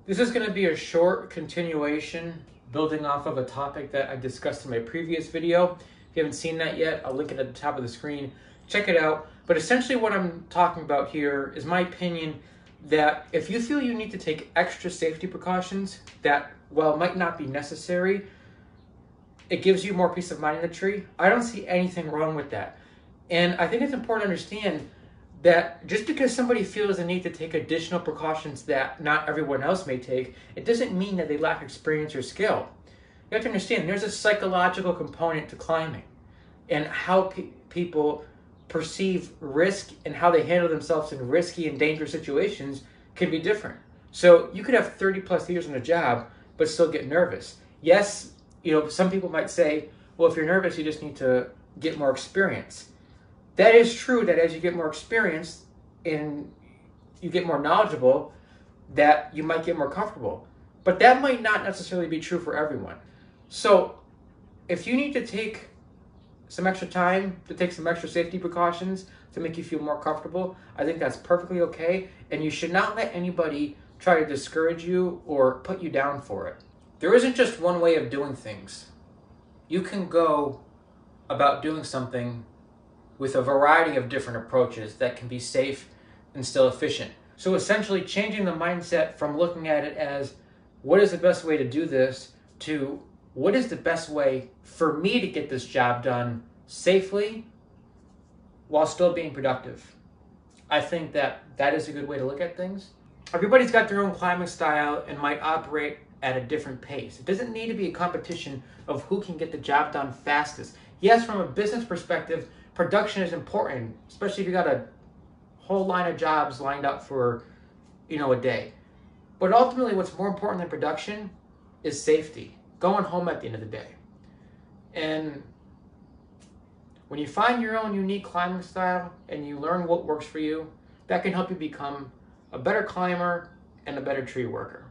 This is going to be a short continuation building off of a topic that I discussed in my previous video. If you haven't seen that yet, I'll link it at the top of the screen. Check it out. But essentially what I'm talking about here is my opinion that if you feel you need to take extra safety precautions that, while might not be necessary, it gives you more peace of mind in the tree, I don't see anything wrong with that. And I think it's important to understand that just because somebody feels the need to take additional precautions that not everyone else may take, it doesn't mean that they lack experience or skill. You have to understand there's a psychological component to climbing, and how people perceive risk and how they handle themselves in risky and dangerous situations can be different. So you could have 30 plus years in a job, but still get nervous. Yes, some people might say, well, if you're nervous, you just need to get more experience. That is true, that as you get more experience and you get more knowledgeable, that you might get more comfortable. But that might not necessarily be true for everyone. So if you need to take some extra time to take some extra safety precautions to make you feel more comfortable, I think that's perfectly okay. And you should not let anybody try to discourage you or put you down for it. There isn't just one way of doing things. You can go about doing something with a variety of different approaches that can be safe and still efficient. So essentially changing the mindset from looking at it as what is the best way to do this to what is the best way for me to get this job done safely while still being productive. I think that is a good way to look at things. Everybody's got their own climbing style and might operate at a different pace. It doesn't need to be a competition of who can get the job done fastest. Yes, from a business perspective, production is important, especially if you got a whole line of jobs lined up for, a day. But ultimately, what's more important than production is safety, going home at the end of the day. And when you find your own unique climbing style and you learn what works for you, that can help you become a better climber and a better tree worker.